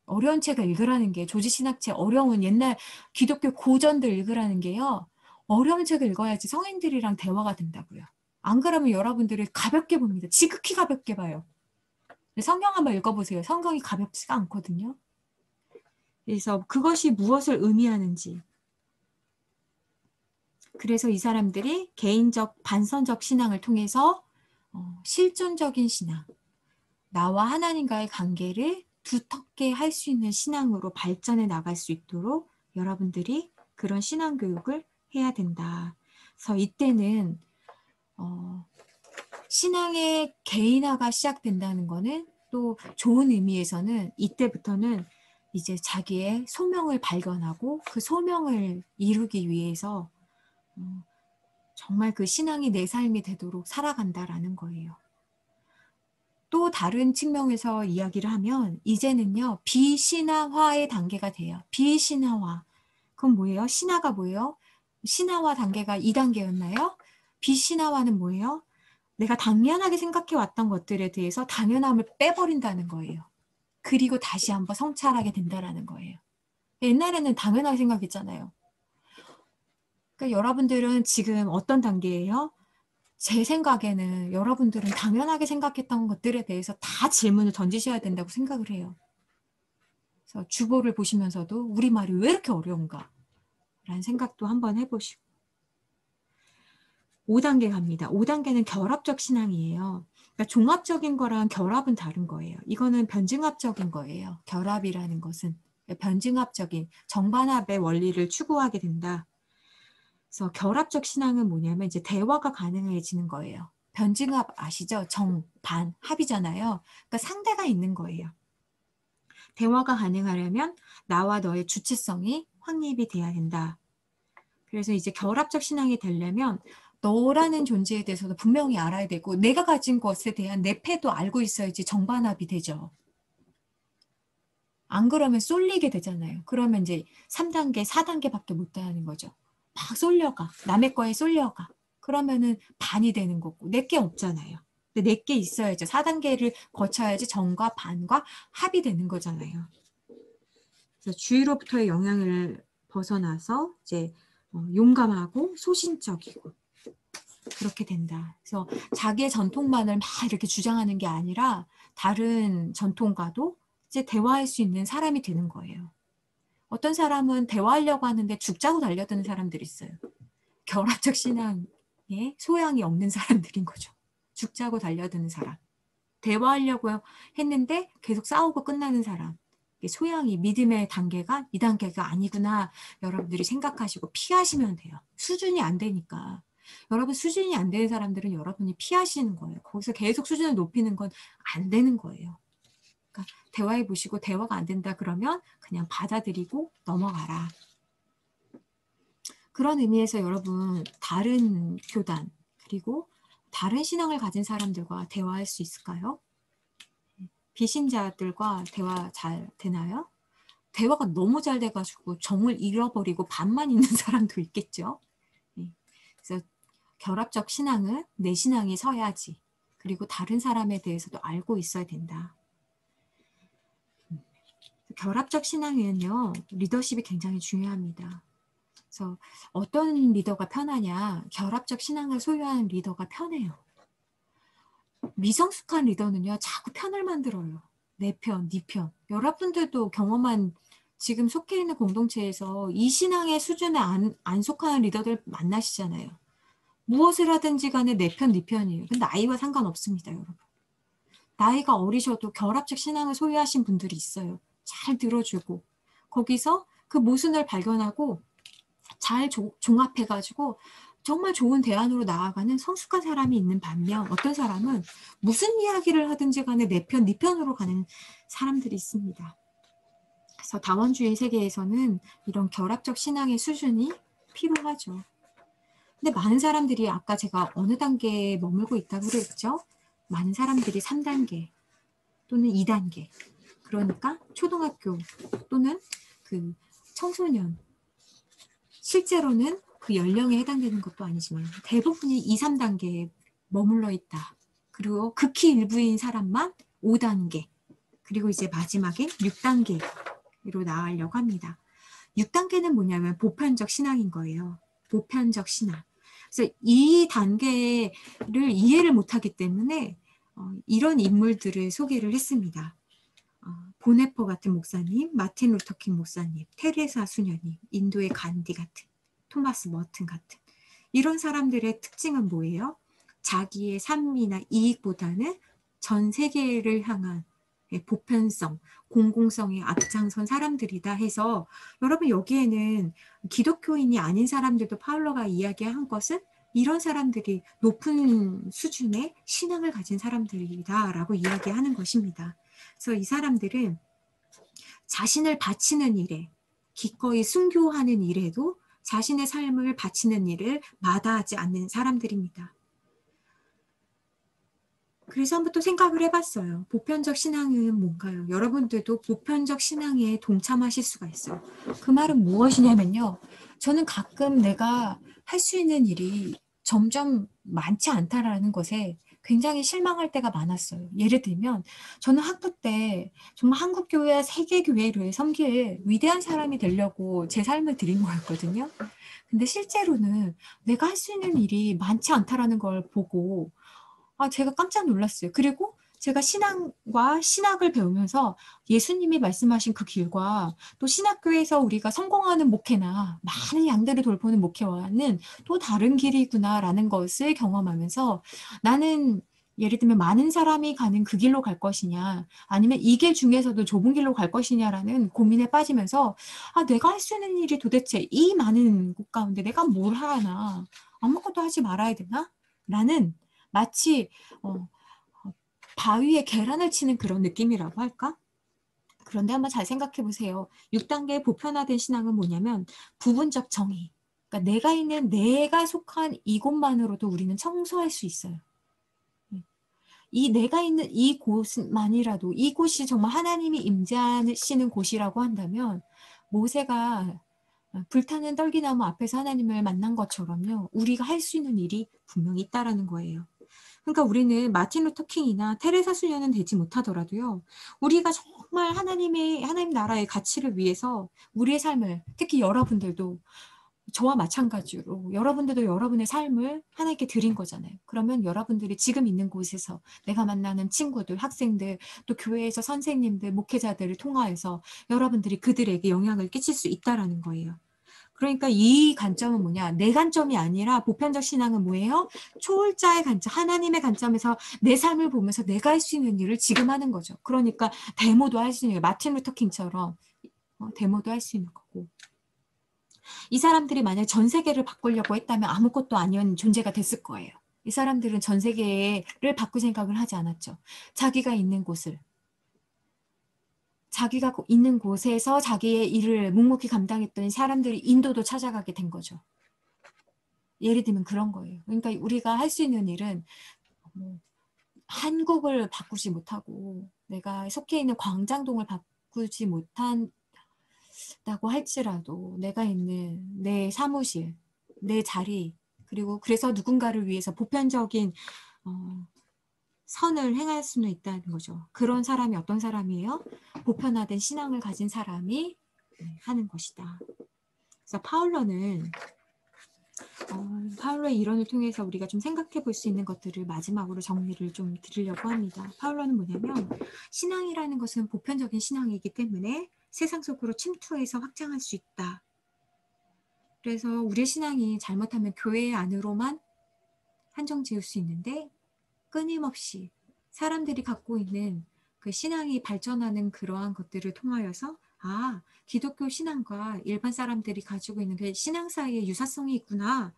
Speaker 1: 어려운 책을 읽으라는 게 조지신학책 어려운 옛날 기독교 고전들 읽으라는 게요. 어려운 책을 읽어야지 성인들이랑 대화가 된다고요. 안 그러면 여러분들이 가볍게 봅니다. 지극히 가볍게 봐요. 성경 한번 읽어보세요. 성경이 가볍지가 않거든요. 그래서 그것이 무엇을 의미하는지. 그래서 이 사람들이 개인적 반선적 신앙을 통해서 실존적인 신앙, 나와 하나님과의 관계를 두텁게 할 수 있는 신앙으로 발전해 나갈 수 있도록 여러분들이 그런 신앙 교육을 해야 된다. 그래서 이때는 신앙의 개인화가 시작된다는 거는 또 좋은 의미에서는 이때부터는 이제 자기의 소명을 발견하고 그 소명을 이루기 위해서 정말 그 신앙이 내 삶이 되도록 살아간다라는 거예요. 또 다른 측면에서 이야기를 하면 이제는요. 비신화화의 단계가 돼요. 비신화화. 그건 뭐예요? 신화가 뭐예요? 신화화 단계가 2단계였나요? 비신화화는 뭐예요? 내가 당연하게 생각해 왔던 것들에 대해서 당연함을 빼버린다는 거예요. 그리고 다시 한번 성찰하게 된다는 거예요. 옛날에는 당연하게 생각했잖아요. 그러니까 여러분들은 지금 어떤 단계예요? 제 생각에는 여러분들은 당연하게 생각했던 것들에 대해서 다 질문을 던지셔야 된다고 생각을 해요. 그래서 주보를 보시면서도 우리말이 왜 이렇게 어려운가? 라는 생각도 한번 해보시고. 5단계 갑니다. 5단계는 결합적 신앙이에요. 그러니까 종합적인 거랑 결합은 다른 거예요. 이거는 변증합적인 거예요. 결합이라는 것은 변증합적인 정반합의 원리를 추구하게 된다. 그래서 결합적 신앙은 뭐냐면 이제 대화가 가능해지는 거예요. 변증합 아시죠? 정, 반, 합이잖아요. 그러니까 상대가 있는 거예요. 대화가 가능하려면 나와 너의 주체성이 확립이 돼야 된다. 그래서 이제 결합적 신앙이 되려면 너라는 존재에 대해서도 분명히 알아야 되고 내가 가진 것에 대한 내 패도 알고 있어야지 정반합이 되죠. 안 그러면 쏠리게 되잖아요. 그러면 이제 3단계, 4단계밖에 못 하는 거죠. 막 쏠려가. 남의 거에 쏠려가. 그러면은 반이 되는 거고 내게 없잖아요. 근데 내게 있어야죠. 4단계를 거쳐야지 정과 반과 합이 되는 거잖아요. 그래서 주위로부터의 영향을 벗어나서 이제 용감하고 소신적이고 그렇게 된다. 그래서 자기의 전통만을 막 이렇게 주장하는 게 아니라 다른 전통과도 이제 대화할 수 있는 사람이 되는 거예요. 어떤 사람은 대화하려고 하는데 죽자고 달려드는 사람들이 있어요. 결합적 신앙에 소양이 없는 사람들인 거죠. 죽자고 달려드는 사람. 대화하려고 했는데 계속 싸우고 끝나는 사람. 소양이 믿음의 단계가 2단계가 아니구나 여러분들이 생각하시고 피하시면 돼요. 수준이 안 되니까. 여러분 수준이 안 되는 사람들은 여러분이 피하시는 거예요. 거기서 계속 수준을 높이는 건 안 되는 거예요. 그러니까 대화해 보시고 대화가 안 된다 그러면 그냥 받아들이고 넘어가라. 그런 의미에서 여러분 다른 교단 그리고 다른 신앙을 가진 사람들과 대화할 수 있을까요? 비신자들과 대화 잘 되나요? 대화가 너무 잘 돼가지고 정을 잃어버리고 반만 있는 사람도 있겠죠. 그래서 결합적 신앙은 내 신앙이 서야지. 그리고 다른 사람에 대해서도 알고 있어야 된다. 결합적 신앙에는요. 리더십이 굉장히 중요합니다. 그래서 어떤 리더가 편하냐. 결합적 신앙을 소유하는 리더가 편해요. 미성숙한 리더는요. 자꾸 편을 만들어요. 내 편, 네 편. 여러분들도 경험한 지금 속해 있는 공동체에서 이 신앙의 수준에 안 속하는 리더들 만나시잖아요. 무엇을 하든지 간에 내 편, 네 편이에요. 근데 나이와 상관없습니다, 여러분. 나이가 어리셔도 결합적 신앙을 소유하신 분들이 있어요. 잘 들어주고 거기서 그 모순을 발견하고 잘 종합해가지고 정말 좋은 대안으로 나아가는 성숙한 사람이 있는 반면 어떤 사람은 무슨 이야기를 하든지 간에 내 편, 네 편으로 가는 사람들이 있습니다. 그래서 다원주의 세계에서는 이런 결합적 신앙의 수준이 필요하죠. 근데 많은 사람들이 아까 제가 어느 단계에 머물고 있다고 그랬죠? 많은 사람들이 3단계 또는 2단계. 그러니까 초등학교 또는 그 청소년. 실제로는 그 연령에 해당되는 것도 아니지만 대부분이 2, 3단계에 머물러 있다. 그리고 극히 일부인 사람만 5단계. 그리고 이제 마지막엔 6단계로 나아가려고 합니다. 6단계는 뭐냐면 보편적 신앙인 거예요. 보편적 신앙. 그래서 이 단계를 이해를 못하기 때문에 이런 인물들을 소개를 했습니다. 보네퍼 같은 목사님, 마틴 루터킹 목사님, 테레사 수녀님, 인도의 간디 같은, 토마스 머튼 같은 이런 사람들의 특징은 뭐예요? 자기의 삶이나 이익보다는 전 세계를 향한 보편성, 공공성에 앞장선 사람들이다 해서 여러분 여기에는 기독교인이 아닌 사람들도 파울러가 이야기한 것은 이런 사람들이 높은 수준의 신앙을 가진 사람들이다라고 이야기하는 것입니다. 그래서 이 사람들은 자신을 바치는 일에, 기꺼이 순교하는 일에도 자신의 삶을 바치는 일을 마다하지 않는 사람들입니다. 그래서 한번 또 생각을 해봤어요. 보편적 신앙은 뭔가요? 여러분들도 보편적 신앙에 동참하실 수가 있어요. 그 말은 무엇이냐면요. 저는 가끔 내가 할 수 있는 일이 점점 많지 않다라는 것에 굉장히 실망할 때가 많았어요. 예를 들면 저는 학부 때 정말 한국교회와 세계교회를 섬길 위대한 사람이 되려고 제 삶을 드린 거였거든요. 근데 실제로는 내가 할 수 있는 일이 많지 않다라는 걸 보고 제가 깜짝 놀랐어요. 그리고 제가 신앙과 신학을 배우면서 예수님이 말씀하신 그 길과 또 신학교에서 우리가 성공하는 목회나 많은 양들을 돌보는 목회와는 또 다른 길이구나라는 것을 경험하면서 나는 예를 들면 많은 사람이 가는 그 길로 갈 것이냐 아니면 이 길 중에서도 좁은 길로 갈 것이냐라는 고민에 빠지면서 내가 할 수 있는 일이 도대체 이 많은 곳 가운데 내가 뭘 하나 아무것도 하지 말아야 되나? 라는 마치 바위에 계란을 치는 그런 느낌이라고 할까? 그런데 한번 잘 생각해 보세요. 6단계의 보편화된 신앙은 뭐냐면 부분적 정의. 그러니까 내가 속한 이곳만으로도 우리는 청소할 수 있어요. 이 내가 있는 이곳만이라도 이곳이 정말 하나님이 임재하시는 곳이라고 한다면 모세가 불타는 떨기나무 앞에서 하나님을 만난 것처럼요. 우리가 할 수 있는 일이 분명히 있다라는 거예요. 그러니까 우리는 마틴 루터 킹이나 테레사 수녀는 되지 못하더라도요. 우리가 정말 하나님 나라의 가치를 위해서 우리의 삶을 특히 여러분들도 저와 마찬가지로 여러분들도 여러분의 삶을 하나님께 드린 거잖아요. 그러면 여러분들이 지금 있는 곳에서 내가 만나는 친구들, 학생들, 또 교회에서 선생님들, 목회자들을 통하여서 여러분들이 그들에게 영향을 끼칠 수 있다라는 거예요. 그러니까 이 관점은 뭐냐? 내 관점이 아니라 보편적 신앙은 뭐예요? 초월자의 관점, 하나님의 관점에서 내 삶을 보면서 내가 할 수 있는 일을 지금 하는 거죠. 그러니까 데모도 할 수 있는 마틴 루터 킹처럼 데모도 할 수 있는 거고. 이 사람들이 만약 전 세계를 바꾸려고 했다면 아무것도 아니었 존재가 됐을 거예요. 이 사람들은 전 세계를 바꿀 생각을 하지 않았죠. 자기가 있는 곳에서 자기의 일을 묵묵히 감당했던 사람들이 인도도 찾아가게 된 거죠. 예를 들면 그런 거예요. 그러니까 우리가 할 수 있는 일은 한국을 바꾸지 못하고 내가 속해 있는 광장동을 바꾸지 못한다고 할지라도 내가 있는 내 사무실, 내 자리 그리고 그래서 누군가를 위해서 보편적인 선을 행할 수는 있다는 거죠. 그런 사람이 어떤 사람이에요? 보편화된 신앙을 가진 사람이 하는 것이다. 그래서 파울러의 이론을 통해서 우리가 좀 생각해 볼 수 있는 것들을 마지막으로 정리를 좀 드리려고 합니다. 파울러는 뭐냐면 신앙이라는 것은 보편적인 신앙이기 때문에 세상 속으로 침투해서 확장할 수 있다. 그래서 우리의 신앙이 잘못하면 교회 안으로만 한정 지을 수 있는데 끊임없이 사람들이 갖고 있는 그 신앙이 발전하는 그러한 것들을 통하여서 기독교 신앙과 일반 사람들이 가지고 있는 그 신앙 사이에 유사성이 있구나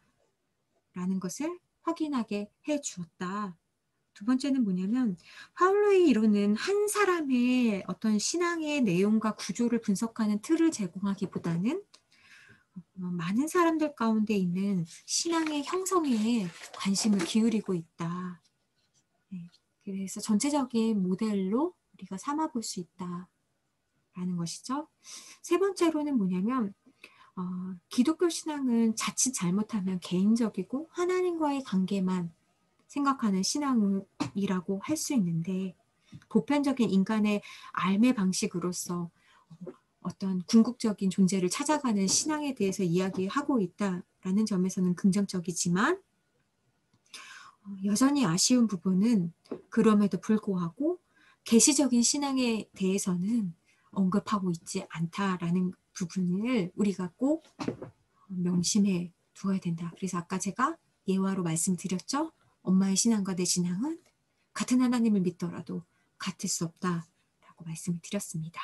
Speaker 1: 라는 것을 확인하게 해 주었다. 두 번째는 뭐냐면 파울로의 이론은 한 사람의 어떤 신앙의 내용과 구조를 분석하는 틀을 제공하기보다는 많은 사람들 가운데 있는 신앙의 형성에 관심을 기울이고 있다. 네, 그래서 전체적인 모델로 우리가 삼아 볼 수 있다라는 것이죠. 세 번째로는 뭐냐면 기독교 신앙은 자칫 잘못하면 개인적이고 하나님과의 관계만 생각하는 신앙이라고 할 수 있는데 보편적인 인간의 삶의 방식으로서 어떤 궁극적인 존재를 찾아가는 신앙에 대해서 이야기하고 있다라는 점에서는 긍정적이지만 여전히 아쉬운 부분은 그럼에도 불구하고 계시적인 신앙에 대해서는 언급하고 있지 않다라는 부분을 우리가 꼭 명심해 두어야 된다. 그래서 아까 제가 예화로 말씀드렸죠. 엄마의 신앙과 내 신앙은 같은 하나님을 믿더라도 같을 수 없다라고 말씀을 드렸습니다.